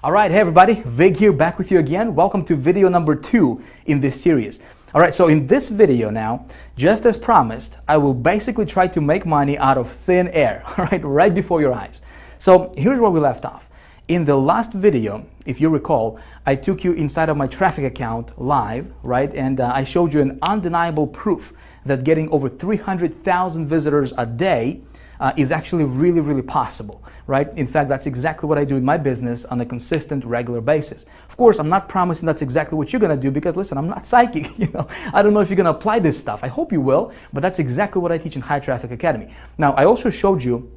All right, hey everybody, Vick here, back with you again. Welcome to video number 2 in this series. All right, so in this video now, just as promised, I will basically try to make money out of thin air, all right before your eyes. So here's where we left off. In the last video, if you recall, I took you inside of my traffic account live, right? And I showed you an undeniable proof that getting over 300,000 visitors a day is actually really possible, right? In fact, that's exactly what I do in my business on a consistent, regular basis. Of course, I'm not promising that's exactly what you're gonna do because listen, I'm not psychic, I don't know if you're gonna apply this stuff. I hope you will, but that's exactly what I teach in High Traffic Academy. Now, I also showed you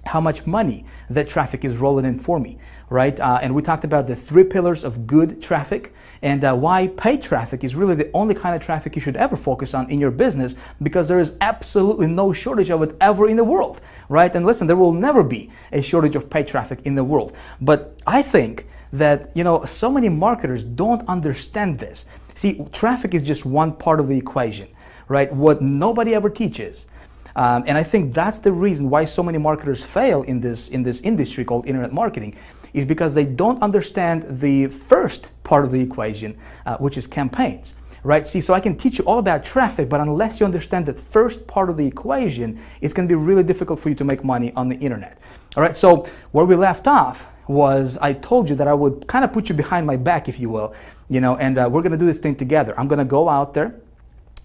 how much money that traffic is rolling in for me, right? And we talked about the 3 pillars of good traffic and why paid traffic is really the only kind of traffic you should ever focus on in your business because there is absolutely no shortage of it ever in the world, right? And listen, there will never be a shortage of paid traffic in the world. But I think that, so many marketers don't understand this. See, traffic is just one part of the equation, right? What nobody ever teaches. And I think that's the reason why so many marketers fail in this industry called internet marketing is because they don't understand the first part of the equation, which is campaigns, right? See, so I can teach you all about traffic, but unless you understand that first part of the equation, it's going to be really difficult for you to make money on the internet. All right, so where we left off was I told you that I would kind of put you behind my back, if you will, and we're going to do this thing together. I'm going to go out there.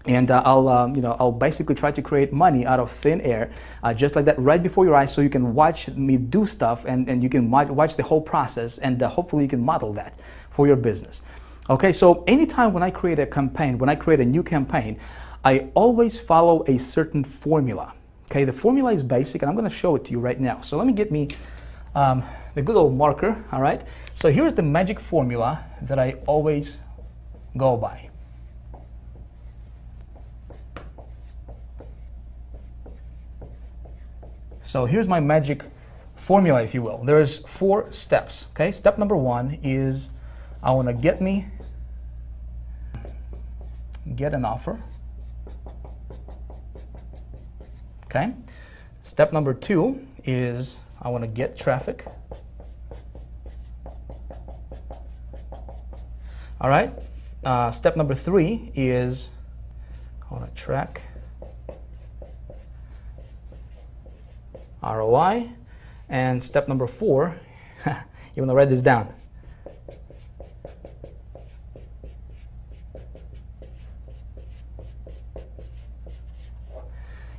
And I'll basically try to create money out of thin air, just like that, right before your eyes, so you can watch me do stuff and you can watch the whole process, and hopefully you can model that for your business. Okay, so anytime when I create a campaign, when I create a new campaign, I always follow a certain formula. Okay, the formula is basic, and I'm going to show it to you right now. So let me get me the good old marker. All right, so here's the magic formula that I always go by. So here's my magic formula, if you will. There's 4 steps, okay? Step number 1 is I want to get an offer, okay? Step number 2 is I want to get traffic. All right? Step number 3 is I want to track ROI, and step number 4, you want to write this down.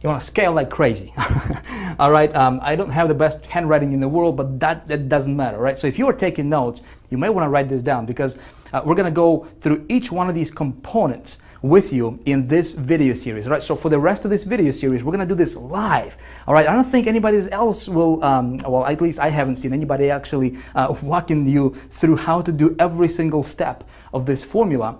You want to scale like crazy. All right, I don't have the best handwriting in the world, but that doesn't matter, right? So if you are taking notes, you may want to write this down because we're going to go through each one of these components with you in this video series, right? So for the rest of this video series, we're gonna do this live, all right? I don't think anybody else will, well, at least I haven't seen anybody actually walking you through how to do every single step of this formula.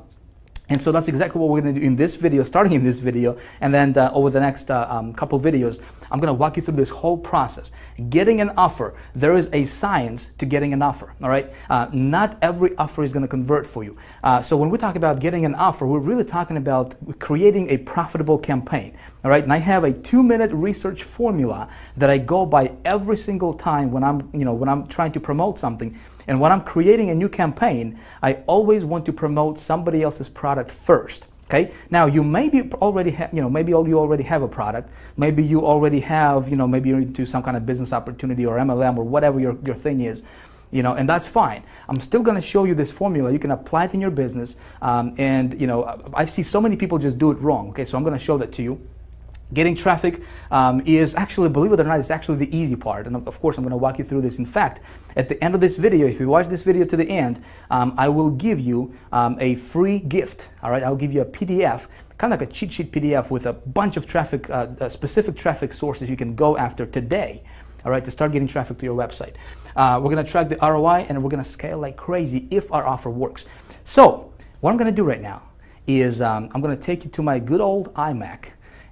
And so that's exactly what we're going to do in this video, starting in this video, and then over the next couple videos, I'm going to walk you through this whole process. Getting an offer, there is a science to getting an offer, all right? Not every offer is going to convert for you. So when we talk about getting an offer, we're really talking about creating a profitable campaign, all right? And I have a 2-minute research formula that I go by every single time when I'm trying to promote something. And when I'm creating a new campaign, I always want to promote somebody else's product first. Okay. Now you maybe already have, maybe you already have a product. Maybe you already have, maybe you're into some kind of business opportunity or MLM or whatever your thing is, and that's fine. I'm still going to show you this formula. You can apply it in your business. I see so many people just do it wrong. Okay. So I'm going to show that to you. Getting traffic is actually, believe it or not, it's actually the easy part. And of course, I'm going to walk you through this. In fact, at the end of this video, if you watch this video to the end, I will give you a free gift. All right, I'll give you a PDF, kind of like a cheat sheet PDF with a bunch of traffic, specific traffic sources you can go after today. All right, to start getting traffic to your website. We're going to track the ROI and we're going to scale like crazy if our offer works. So what I'm going to do right now is I'm going to take you to my good old iMac.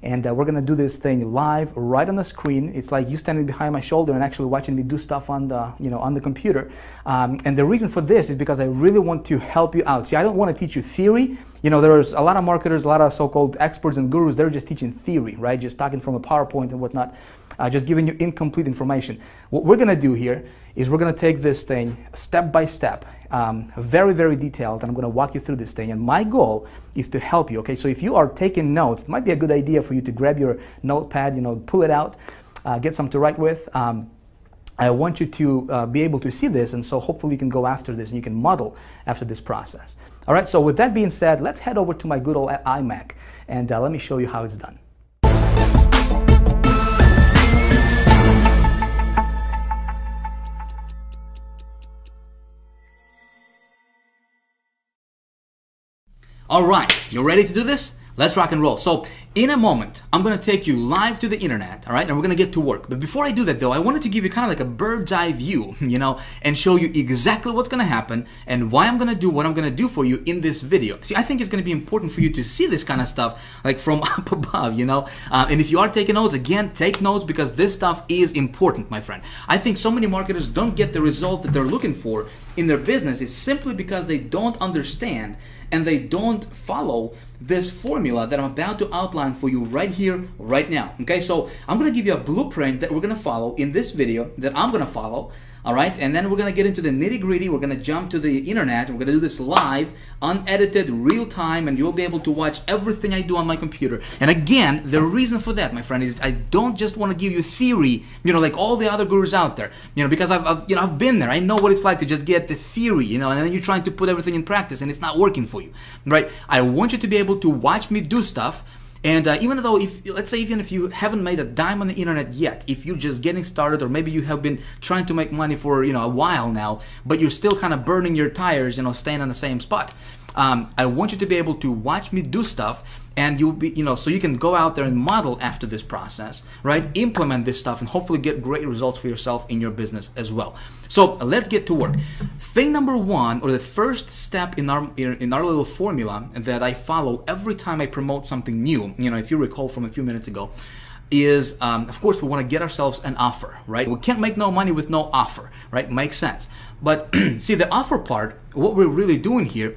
And we're gonna do this thing live right on the screen. It's like you standing behind my shoulder and actually watching me do stuff on the, on the computer. And the reason for this is because I really want to help you out. See, I don't want to teach you theory. There's a lot of marketers, a lot of so-called experts and gurus, they're just teaching theory, right? Just talking from a PowerPoint and whatnot, just giving you incomplete information. What we're gonna do here is we're gonna take this thing step by step, very, very detailed, and I'm gonna walk you through this thing. And my goal is to help you, okay? So if you are taking notes, it might be a good idea for you to grab your notepad, pull it out, get something to write with. I want you to be able to see this, and so hopefully you can go after this and you can model after this process. All right, so with that being said, let's head over to my good old iMac, and let me show you how it's done. All right, you ready to do this? Let's rock and roll. So in a moment, I'm gonna take you live to the internet, all right? And we're gonna get to work. But before I do that though, I wanted to give you kind of like a bird's eye view, and show you exactly what's gonna happen and why I'm gonna do what I'm gonna do for you in this video. See, I think it's gonna be important for you to see this kind of stuff like from up above, And if you are taking notes, again, take notes because this stuff is important, my friend. I think so many marketers don't get the result that they're looking for in their business is simply because they don't understand and they don't follow this formula that I'm about to outline for you right here, right now. Okay, so I'm gonna give you a blueprint that we're gonna follow in this video that I'm gonna follow. All right, and then we're gonna get into the nitty-gritty. We're gonna jump to the internet. We're gonna do this live, unedited, real time, and you'll be able to watch everything I do on my computer. And again, the reason for that, my friend, is I don't just want to give you theory, like all the other gurus out there, because I've been there. I know what it's like to just get the theory, and then you're trying to put everything in practice, and it's not working for you, right? I want you to be able to watch me do stuff. And even though, let's say even if you haven't made a dime on the internet yet, if you're just getting started, or maybe you have been trying to make money for a while now, but you're still kind of burning your tires, staying on the same spot, I want you to be able to watch me do stuff, and you'll be, so you can go out there and model after this process, right? Implement this stuff and hopefully get great results for yourself in your business as well. So let's get to work. Thing number one, or the first step in our little formula that I follow every time I promote something new, if you recall from a few minutes ago, is of course we want to get ourselves an offer, right? We can't make no money with no offer, right? Makes sense. But see, the offer part, what we're really doing here,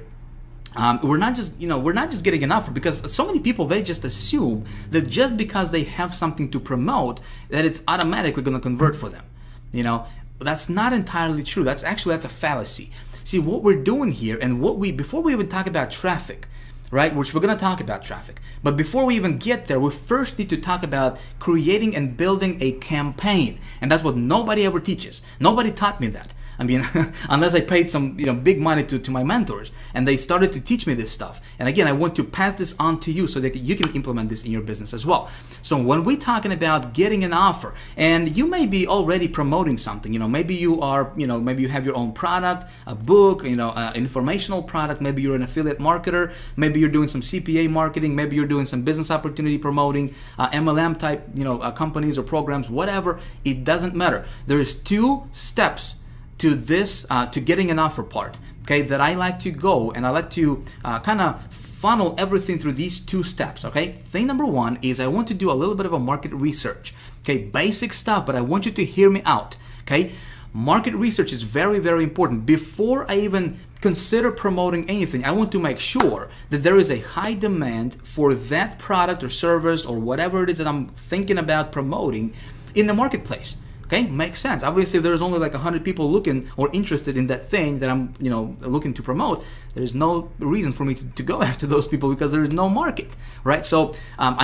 we're not just getting an offer, because so many people, they just assume that just because they have something to promote that it's automatically going to convert for them. That's not entirely true. That's a fallacy. See, what we're doing here, and before we even talk about traffic, right, which we're going to talk about traffic, but before we even get there, we first need to talk about creating and building a campaign. And that's what nobody ever teaches. Nobody taught me that. I mean, unless I paid some big money to my mentors, and they started to teach me this stuff. And again, I want to pass this on to you so that you can implement this in your business as well. So when we're talking about getting an offer, and you may be already promoting something, maybe you are, maybe you have your own product, a book, an informational product, maybe you're an affiliate marketer, maybe you're doing some CPA marketing, maybe you're doing some business opportunity promoting, MLM type, companies or programs, whatever. It doesn't matter. There's 2 steps to this, to getting an offer part, okay, that I like to go, and I like to kind of funnel everything through these 2 steps, okay? Thing number 1 is I want to do a little bit of a market research, okay? Basic stuff, but I want you to hear me out, okay? Market research is very, very important. Before I even consider promoting anything, I want to make sure that there is a high demand for that product or service or whatever it is that I'm thinking about promoting in the marketplace. Okay, makes sense. Obviously, if there's only like 100 people looking or interested in that thing that I'm, looking to promote, there's no reason for me to go after those people because there is no market, right? So I'm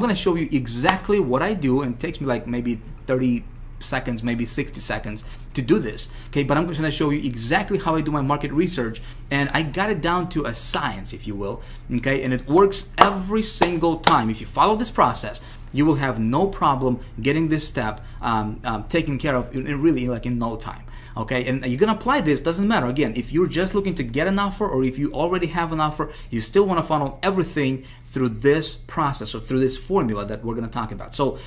going to show you exactly what I do, and it takes me like maybe 30 seconds, maybe 60 seconds to do this, okay? But I'm going to show you exactly how I do my market research, and I got it down to a science, if you will, okay? And it works every single time. If you follow this process, you will have no problem getting this step taken care of in no time. Okay, and you're gonna apply this, doesn't matter. Again, if you're just looking to get an offer, or if you already have an offer, you still want to funnel everything through this process or through this formula that we're gonna talk about. So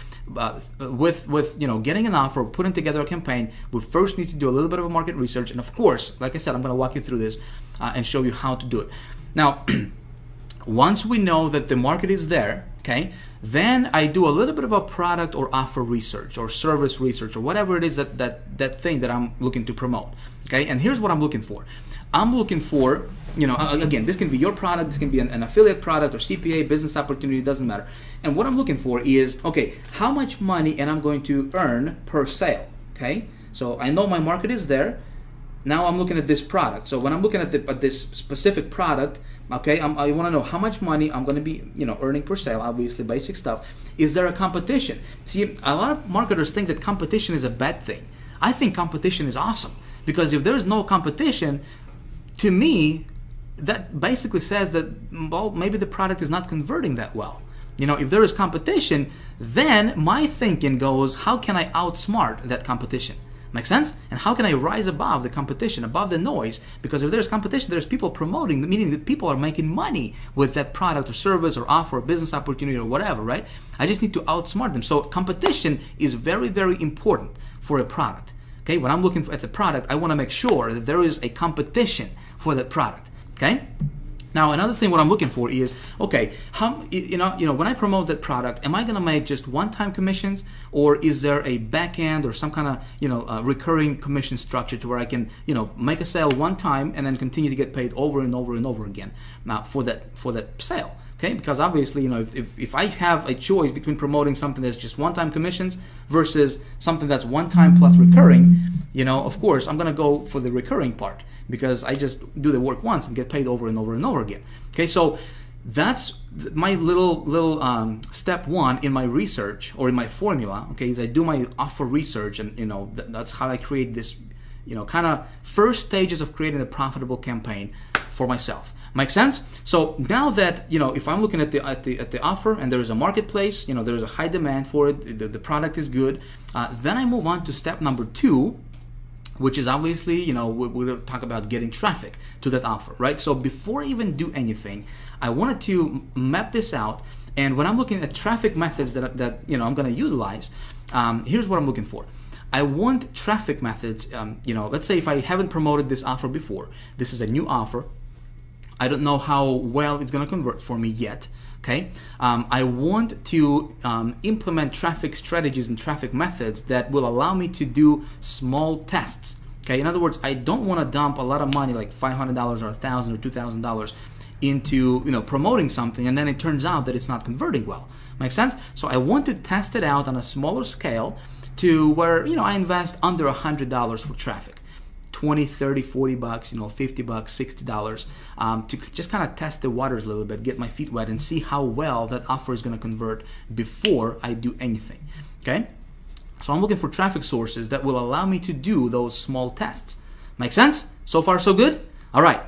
with getting an offer, putting together a campaign, we first need to do a little bit of a market research, and of course, like I said, I'm gonna walk you through this and show you how to do it. Now, once we know that the market is there Okay, then I do a little bit of a product or offer research or service research or whatever it is that thing that I'm looking to promote. Okay, and here's what I'm looking for. I'm looking for, you know, again, this can be your product, this can be an affiliate product or CPA, business opportunity, doesn't matter. And what I'm looking for is, okay, how much money am I going to earn per sale? Okay, so I know my market is there. Now I'm looking at this product. So when I'm looking at this specific product, okay, I want to know how much money I'm going to be, you know, earning per sale. Obviously, basic stuff. Is there a competition? See, a lot of marketers think that competition is a bad thing. I think competition is awesome, because if there's no competition, to me, that basically says that, well, maybe the product is not converting that well. You know, if there is competition, then my thinking goes, how can I outsmart that competition? Make sense? And how can I rise above the competition, above the noise? Because if there's competition, there's people promoting, meaning that people are making money with that product or service or offer or business opportunity or whatever, right? I just need to outsmart them. So competition is very, very important for a product. Okay, when I'm looking at the product, I want to make sure that there is a competition for that product. Okay. Now, another thing what I'm looking for is, okay, how, you know, when I promote that product, am I going to make just one-time commissions, or is there a back end or some kind of, you know, recurring commission structure to where I can, you know, make a sale one time and then continue to get paid over and over and over again now for that sale? Okay, because obviously, you know, if I have a choice between promoting something that's just one-time commissions versus something that's one-time plus recurring, you know, of course, I'm going to go for the recurring part, because I just do the work once and get paid over and over and over again. Okay, so that's my little step one in my research or in my formula. Okay, is I do my offer research, and you know that's how I create this, you know, kind of first stages of creating a profitable campaign for myself. Make sense? So now that, you know, if I'm looking at the offer and there is a marketplace, you know, there is a high demand for it, the product is good, then I move on to step number 2, which is obviously, you know, we're going to talk about getting traffic to that offer, right? So before I even do anything, I wanted to map this out. And when I'm looking at traffic methods that you know, I'm going to utilize, here's what I'm looking for. I want traffic methods, you know, let's say if I haven't promoted this offer before, this is a new offer. I don't know how well it's going to convert for me yet. Okay, I want to implement traffic strategies and traffic methods that will allow me to do small tests. Okay, in other words, I don't want to dump a lot of money, like $500 or $1,000 or $2,000, into, you know, promoting something, and then it turns out that it's not converting well. Make sense? So I want to test it out on a smaller scale to where, you know, I invest under $100 for traffic. 20, 30, 40 bucks, you know, 50 bucks, $60, to just kind of test the waters a little bit, get my feet wet and see how well that offer is going to convert before I do anything. Okay, so I'm looking for traffic sources that will allow me to do those small tests. Make sense? So far so good? All right,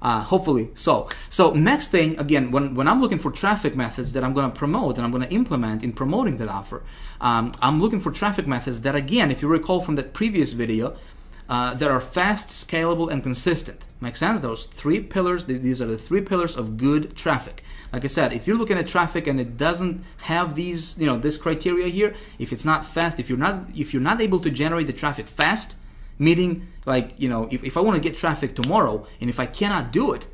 hopefully so. So next thing, again, when I'm looking for traffic methods that I'm going to promote and I'm going to implement in promoting that offer, I'm looking for traffic methods that, again, if you recall from that previous video, that are fast, scalable, and consistent. Make sense? Those 3 pillars, these are the 3 pillars of good traffic. Like I said, if you're looking at traffic and it doesn't have these, you know, this criteria here, if it's not fast, if you're not able to generate the traffic fast, meaning, like, you know, if I want to get traffic tomorrow and if I cannot do it,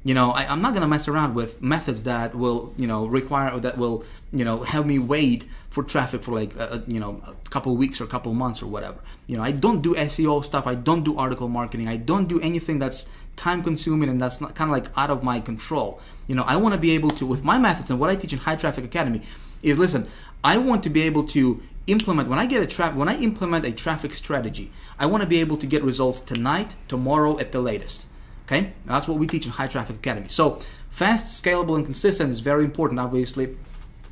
you know, I'm not going to mess around with methods that will, you know, require, or that will, you know, have me wait for traffic for like, you know, a couple of weeks or a couple of months or whatever. You know, I don't do SEO stuff. I don't do article marketing. I don't do anything that's time consuming and that's not kind of like out of my control. You know, I want to be able to, with my methods and what I teach in High Traffic Academy is, listen, I want to be able to implement, when I implement a traffic strategy, I want to be able to get results tonight, tomorrow at the latest. Okay, that's what we teach in High Traffic Academy. So fast, scalable, and consistent is very important, obviously,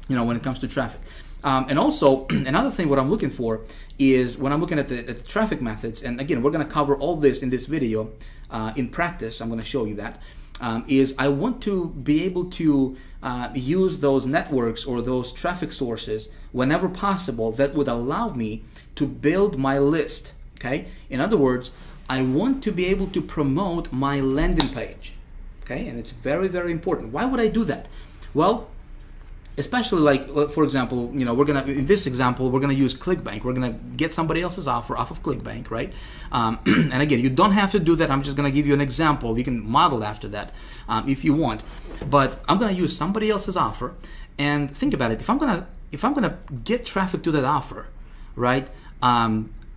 you know, when it comes to traffic. And also, another thing what I'm looking for is when I'm looking at the traffic methods, and again, we're going to cover all this in this video in practice. I'm going to show you that. Is I want to be able to use those networks or those traffic sources whenever possible that would allow me to build my list. Okay, in other words, I want to be able to promote my landing page. Okay, and it's very, very important. Why would I do that? Well, especially like, for example, you know, we're gonna, in this example, we're gonna use ClickBank. We're gonna get somebody else's offer off of ClickBank, right? And again, you don't have to do that. I'm just gonna give you an example. You can model after that if you want. But I'm gonna use somebody else's offer, And think about it. If I'm gonna get traffic to that offer, right?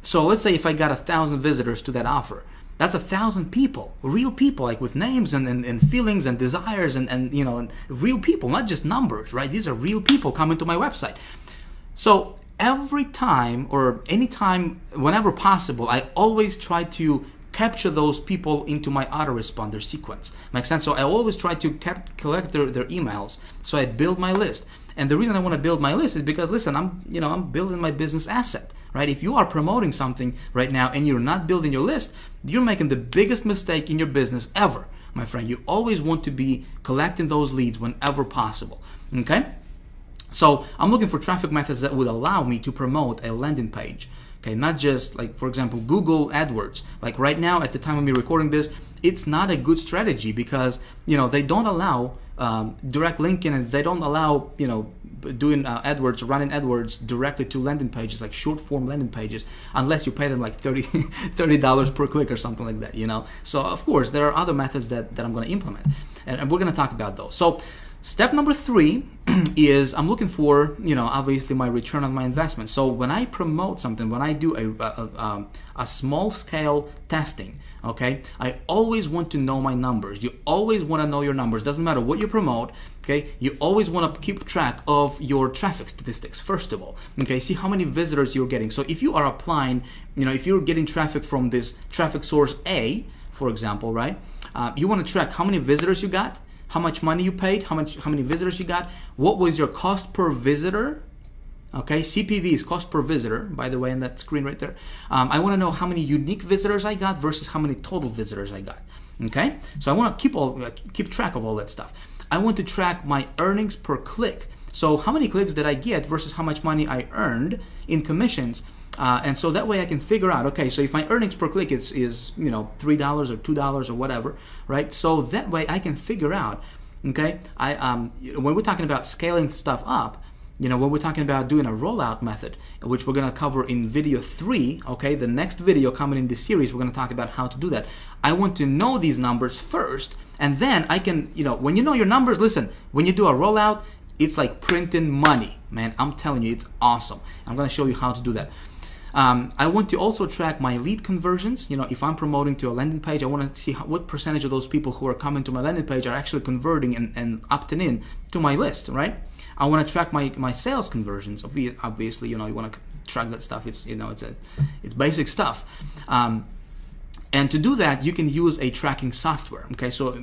So let's say if I got 1,000 visitors to that offer, that's 1,000 people, real people, like with names and feelings and desires and you know, and real people, not just numbers, right? These are real people coming to my website. So every time or anytime, whenever possible, I always try to capture those people into my autoresponder sequence. Makes sense? So I always try to collect their emails. So I build my list. And the reason I want to build my list is because, listen, I'm building my business asset, right? If you are promoting something right now and you're not building your list, you're making the biggest mistake in your business ever, my friend. You always want to be collecting those leads whenever possible, okay? So I'm looking for traffic methods that would allow me to promote a landing page. Okay, not just like, for example, Google AdWords. Like right now, at the time of me recording this, it's not a good strategy because, you know, they don't allow direct linking, and they don't allow, you know, doing AdWords, running AdWords directly to landing pages, like short form landing pages, unless you pay them like $30 per click or something like that, you know. So of course, there are other methods that I'm going to implement, and we're going to talk about those. So step number 3 is I'm looking for, you know, obviously my return on my investment. So when I promote something, when I do a small scale testing, okay, I always want to know my numbers. You always want to know your numbers. Doesn't matter what you promote, okay. You always want to keep track of your traffic statistics first of all, okay. See how many visitors you're getting. So if you are applying, you know, if you're getting traffic from this traffic source A, for example, right, you want to track how many visitors you got, how much money you paid, how many visitors you got, what was your cost per visitor, okay? CPV is cost per visitor, by the way, in that screen right there. I want to know how many unique visitors I got versus how many total visitors I got, okay? So I want to keep track of all that stuff. I want to track my earnings per click. So how many clicks did I get versus how much money I earned in commissions. And so that way I can figure out, okay, so if my earnings per click is you know, $3 or $2 or whatever, right? So that way I can figure out, okay, when we're talking about scaling stuff up, you know, when we're talking about doing a rollout method, which we're going to cover in video 3, okay, the next video coming in this series, we're going to talk about how to do that. I want to know these numbers first, and then I can, you know, when you know your numbers, listen, when you do a rollout, it's like printing money, man. I'm telling you, it's awesome. I'm going to show you how to do that. I want to also track my lead conversions. You know, if I'm promoting to a landing page, I want to see what percentage of those people who are coming to my landing page are actually converting and opting in to my list, right? I want to track my sales conversions. Obviously, you know, you want to track that stuff. It's, you know, it's basic stuff. And to do that, you can use a tracking software. Okay, so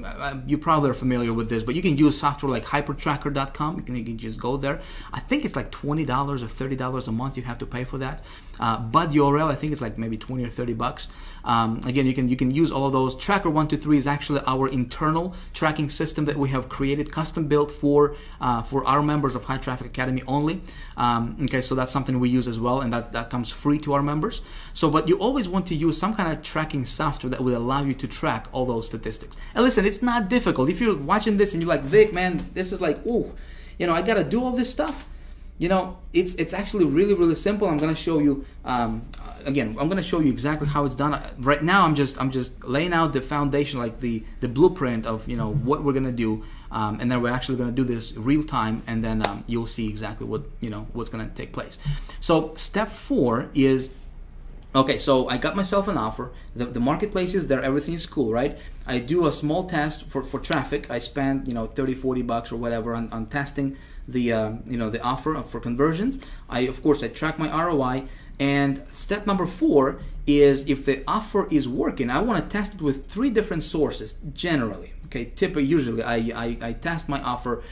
you probably are familiar with this, but you can use software like hypertracker.com. You can just go there. I think it's like $20 or $30 a month you have to pay for that. But URL, I think it's like maybe 20 or 30 bucks. Again, you can use all of those. Tracker 123 is actually our internal tracking system that we have created, custom built for our members of High Traffic Academy only. Okay, so that's something we use as well, and that comes free to our members. So, but you always want to use some kind of tracking software that will allow you to track all those statistics. And listen, it's not difficult. If you're watching this and you're like, Vic, man, this is like, ooh, you know, I gotta do all this stuff. You know, it's actually really, really simple. I'm gonna show you. Again, I'm gonna show you exactly how it's done. Right now, I'm just laying out the foundation, like the blueprint of, you know, what we're gonna do, and then we're actually gonna do this real time, and then you'll see exactly what, you know, what's gonna take place. So step 4 is, okay, so I got myself an offer. The marketplace is there. Everything is cool, right? I do a small test for traffic. I spend, you know, 30, 40 bucks or whatever on testing the you know, the offer for conversions. Of course I track my ROI. And step number 4 is, if the offer is working, I want to test it with 3 different sources generally. Okay, usually I test my offer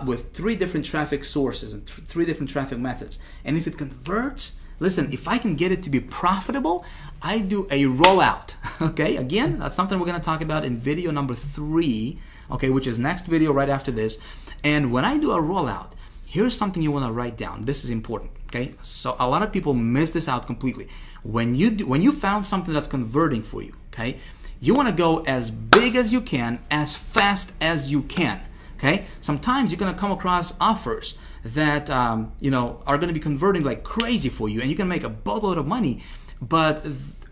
with 3 different traffic sources and 3 different traffic methods. And if it converts, listen, if I can get it to be profitable, I do a rollout. Okay, again, that's something we're going to talk about in video number 3, okay, which is next video right after this. And when I do a rollout, here's something you want to write down. This is important, okay? So a lot of people miss this out completely. When you found something that's converting for you, okay, you want to go as big as you can, as fast as you can, okay? Sometimes you're going to come across offers that you know, are going to be converting like crazy for you, and you can make a boatload of money. But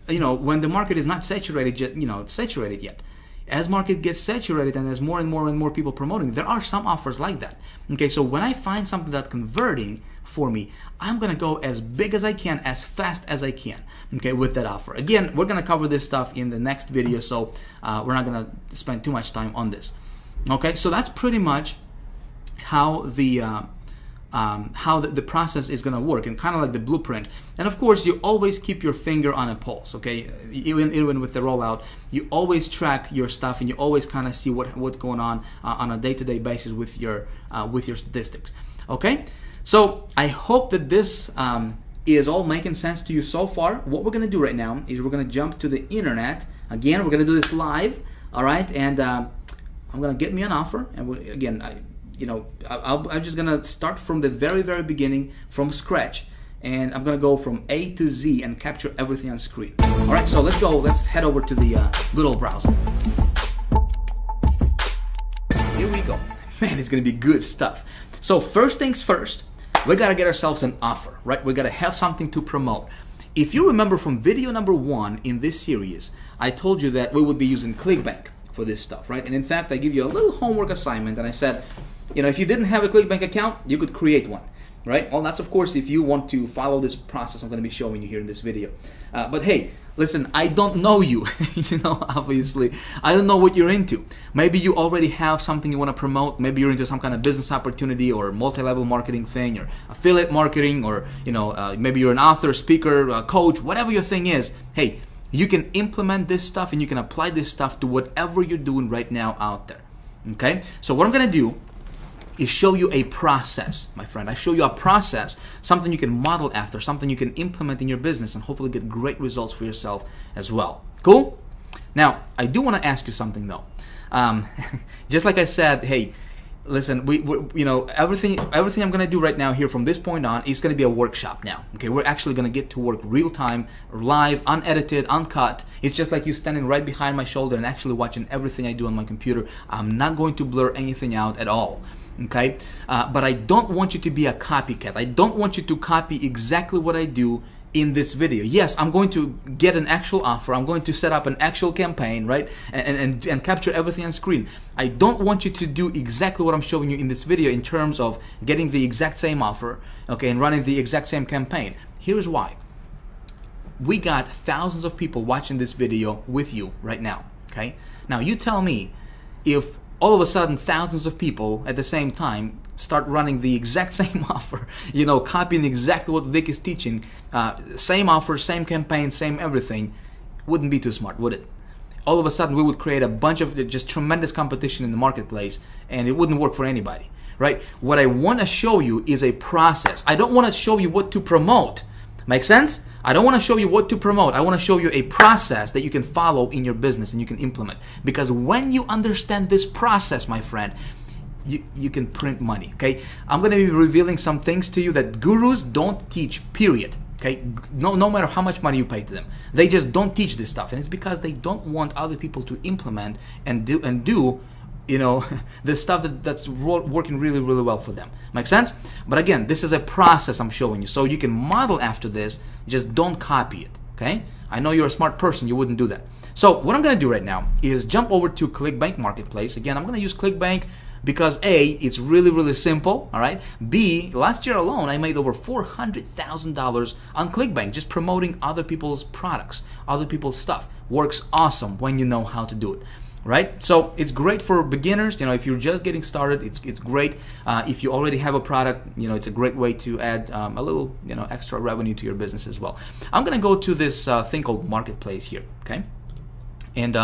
you know, when the market is not saturated yet, As market gets saturated and as more and more people promoting, there are some offers like that. Okay, so when I find something that's converting for me, I'm gonna go as big as I can, as fast as I can, okay, with that offer. Again, we're gonna cover this stuff in the next video, so we're not gonna spend too much time on this. Okay, so that's pretty much how the process is going to work, and kind of like the blueprint. And of course, you always keep your finger on a pulse, okay? Even with the rollout, you always track your stuff, and you always kind of see what's going on a day-to-day basis with your statistics, okay? So I hope that this is all making sense to you so far. What we're going to do right now is we're going to jump to the internet. Again, we're going to do this live, all right? And I'm going to get me an offer, and I'm just gonna start from the very beginning, from scratch, and I'm gonna go from A to Z and capture everything on screen. All right, so let's go. Let's head over to the good old browser. Here we go. Man, it's gonna be good stuff. So first things first, we gotta get ourselves an offer, right? We gotta have something to promote. If you remember from video number 1 in this series, I told you that we would be using ClickBank for this stuff, right? And in fact, I give you a little homework assignment, and I said, if you didn't have a ClickBank account, you could create one, right? Well, that's of course if you want to follow this process I'm going to be showing you here in this video. But hey, listen, I don't know you, obviously. I don't know what you're into. Maybe you already have something you want to promote. Maybe you're into some kind of business opportunity or multi-level marketing thing or affiliate marketing, or, maybe you're an author, speaker, coach, whatever your thing is. Hey, you can implement this stuff and you can apply this stuff to whatever you're doing right now out there, okay? So what I'm going to do is show you a process, my friend. I show you a process, something you can model after, something you can implement in your business and hopefully get great results for yourself as well. Cool? Now, I do want to ask you something though. Just like I said, hey, listen, everything I'm going to do right now here from this point on is going to be a workshop now. Okay, we're actually going to get to work real time, live, unedited, uncut. It's just like you standing right behind my shoulder and actually watching everything I do on my computer. I'm not going to blur anything out at all. Okay, but I don't want you to be a copycat. I don't want you to copy exactly what I do in this video. Yes, I'm going to get an actual offer. I'm going to set up an actual campaign, right? And capture everything on screen. I don't want you to do exactly what I'm showing you in this video in terms of getting the exact same offer, okay, and running the exact same campaign. Here's why. We got thousands of people watching this video with you right now, okay? Now you tell me if all of a sudden thousands of people at the same time start running the exact same offer, copying exactly what Vick is teaching, same offer, same campaign, same everything, wouldn't be too smart, would it? All of a sudden we would create a bunch of just tremendous competition in the marketplace, and it wouldn't work for anybody, right? What I want to show you is a process. I don't want to show you what to promote. Make sense? I don't want to show you what to promote. I want to show you a process that you can follow in your business and you can implement. Because when you understand this process, my friend, you can print money, okay? I'm going to be revealing some things to you that gurus don't teach, period. Okay? No matter how much money you pay to them. They just don't teach this stuff. And it's because they don't want other people to implement and do the stuff that's working really well for them. Make sense? But again, this is a process I'm showing you, so you can model after this. Just don't copy it, okay? I know you're a smart person, you wouldn't do that. So what I'm gonna do right now is jump over to ClickBank Marketplace. Again, I'm gonna use ClickBank because A, it's really simple, all right? B, last year alone, I made over $400,000 on ClickBank just promoting other people's products, other people's stuff. Works awesome when you know how to do it. Right? So it's great for beginners. If you're just getting started, it's great. If you already have a product, it's a great way to add a little, extra revenue to your business as well. I'm gonna go to this thing called Marketplace here, okay? And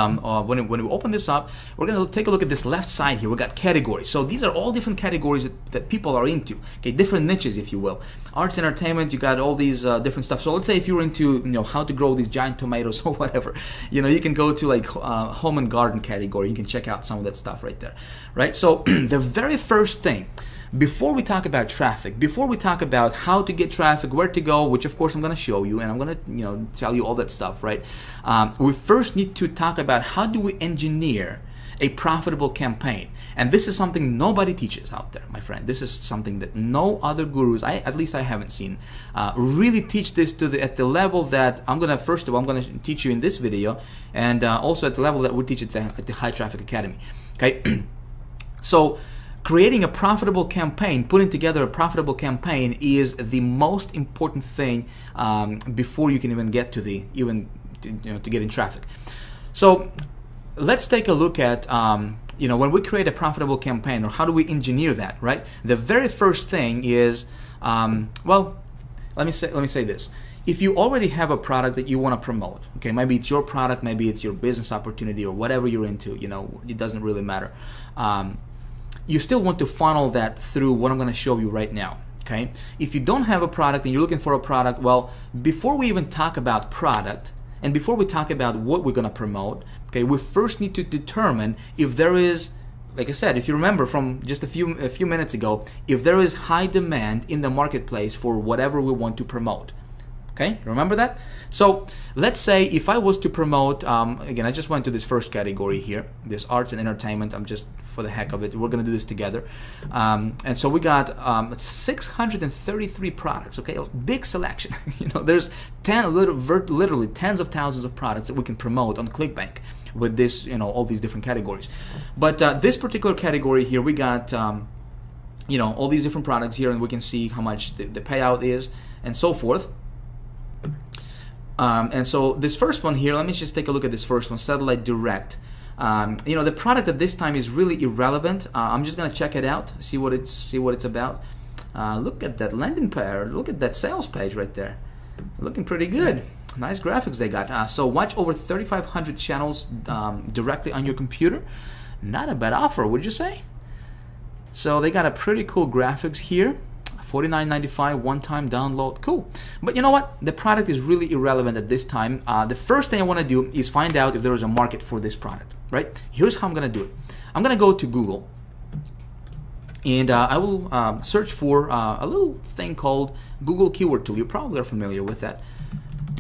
when we open this up, we're going to take a look at this left side here. We got categories. So these are all different categories that people are into. Okay, different niches, if you will. Arts, entertainment. You got all these different stuff. So let's say if you're into how to grow these giant tomatoes or whatever, you can go to like home and garden category. You can check out some of that stuff right there, right? So the very first thing, before we talk about traffic, before we talk about how to get traffic, where to go, which of course I'm going to show you, and I'm going to tell you all that stuff, right? We first need to talk about how do we engineer a profitable campaign. And this is something nobody teaches out there, my friend. This is something that no other gurus, at least I haven't seen, really teach this at the level that I'm gonna, first of all, I'm gonna teach you in this video, and also at the level that we teach at the High Traffic Academy. Okay, so creating a profitable campaign, putting together a profitable campaign is the most important thing before you can even get to to get in traffic. So let's take a look at when we create a profitable campaign, or how do we engineer that, right? The very first thing is, well, let me say this. If you already have a product that you want to promote, okay, maybe it's your product, maybe it's your business opportunity, or whatever you're into, it doesn't really matter. You still want to funnel that through what I'm going to show you right now, okay? If you don't have a product and you're looking for a product, well, before we even talk about product, and before we talk about what we're going to promote, okay, we first need to determine if there is, like I said, if you remember from just a few minutes ago, if there is high demand in the marketplace for whatever we want to promote. Okay, remember that? So let's say if I was to promote, again, I just went to this first category here, this arts and entertainment. I'm just, for the heck of it, we're going to do this together. And so we got 633 products, okay, a big selection. There's literally tens of thousands of products that we can promote on ClickBank with this, all these different categories. But this particular category here, we got, all these different products here, and we can see how much the payout is and so forth. And so this first one here, let me just take a look at this first one, Satellite Direct. The product at this time is really irrelevant. I'm just gonna check it out, see what it's about. Look at that landing page, look at that sales page right there, looking pretty good. Nice graphics they got. So watch over 3,500 channels directly on your computer. Not a bad offer, would you say? So they got a pretty cool graphics here. $49.95 one-time download, cool. But you know what? The product is really irrelevant at this time. The first thing I want to do is find out if there is a market for this product, right? Here's how I'm going to do it. I'm going to go to Google, and I will search for a little thing called Google Keyword Tool. You probably are familiar with that.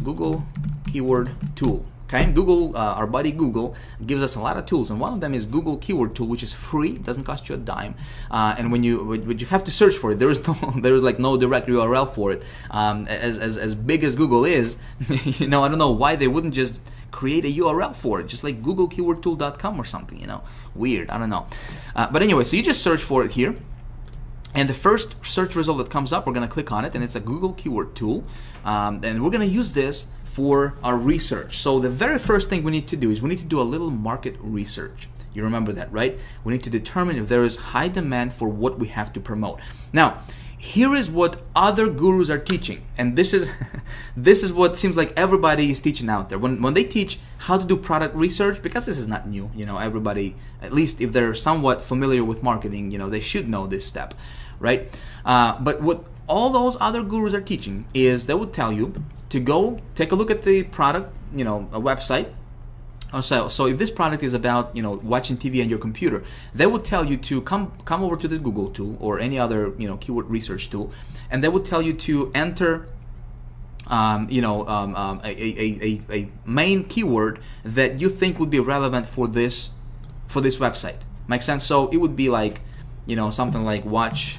Google Keyword Tool. Okay, Google, our buddy Google, gives us a lot of tools, and one of them is Google Keyword Tool, which is free, doesn't cost you a dime. And when you have to search for it, there is like no direct URL for it. As big as Google is, I don't know why they wouldn't just create a URL for it, just like googlekeywordtool.com or something. Weird, I don't know. But anyway, so you just search for it here. And the first search result that comes up, we're going to click on it, and it's a Google Keyword Tool. And we're going to use this for our research. So the very first thing we need to do is we need to do a little market research. You remember that, right? We need to determine if there is high demand for what we have to promote. Now, here is what other gurus are teaching, and this is this is what seems like everybody is teaching out there. When they teach how to do product research, because this is not new, everybody, at least if they're somewhat familiar with marketing, they should know this step, right? But what all those other gurus are teaching is they would tell you to go take a look at the product, a website. So if this product is about watching TV on your computer, they would tell you to come over to this Google tool or any other keyword research tool, and they would tell you to enter a main keyword that you think would be relevant for this website. Make sense? So it would be like something like watch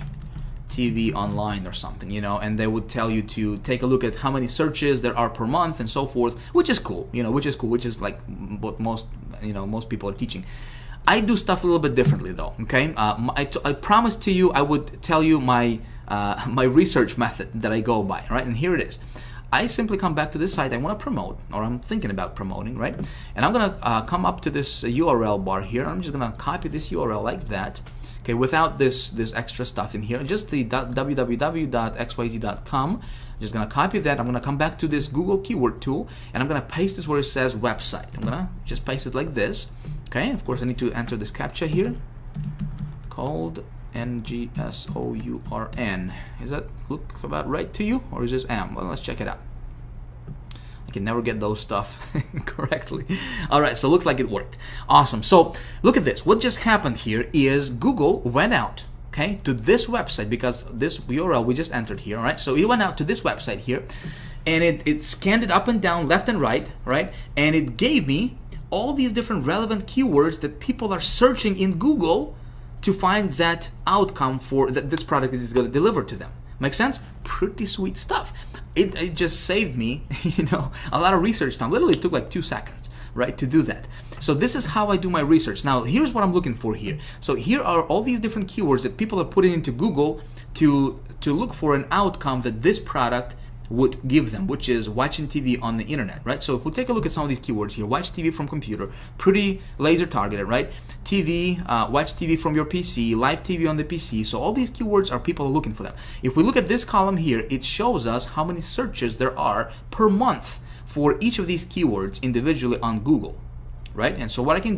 TV online or something, and they would tell you to take a look at how many searches there are per month and so forth, which is cool, which is like what most people are teaching. I do stuff a little bit differently though, okay? I promised to you I would tell you my my research method that I go by, right? And here it is. I simply come back to this site I want to promote, or I'm thinking about promoting, right? And I'm gonna come up to this URL bar here. I'm just gonna copy this URL like that. Okay, without this extra stuff in here, just the www.xyz.com. I'm just gonna copy that. I'm gonna come back to this Google Keyword Tool, and I'm gonna paste this where it says website. I'm gonna just paste it like this. Okay, of course I need to enter this CAPTCHA here, called NGSOURN. Is that look about right to you, or is this M? Well, let's check it out. I can never get those stuff correctly. All right, so it looks like it worked. Awesome. So look at this. What just happened here is Google went out, okay, to this website, because this URL we just entered here, all right? So it went out to this website here, and it scanned it up and down, left and right, and it gave me all these different relevant keywords that people are searching in Google to find that outcome for that this product is going to deliver to them. Make sense? Pretty sweet stuff. It just saved me, a lot of research time. Literally took like 2 seconds, right, to do that. So this is how I do my research. Now, here's what I'm looking for here. So here are all these different keywords that people are putting into Google to look for an outcome that this product would give them, which is watching TV on the internet, right? So if we take a look at some of these keywords here, watch TV from computer, pretty laser targeted, right? TV, watch TV from your PC, live TV on the PC. So all these keywords are people looking for them. If we look at this column here, it shows us how many searches there are per month for each of these keywords individually on Google, right? And so what I can do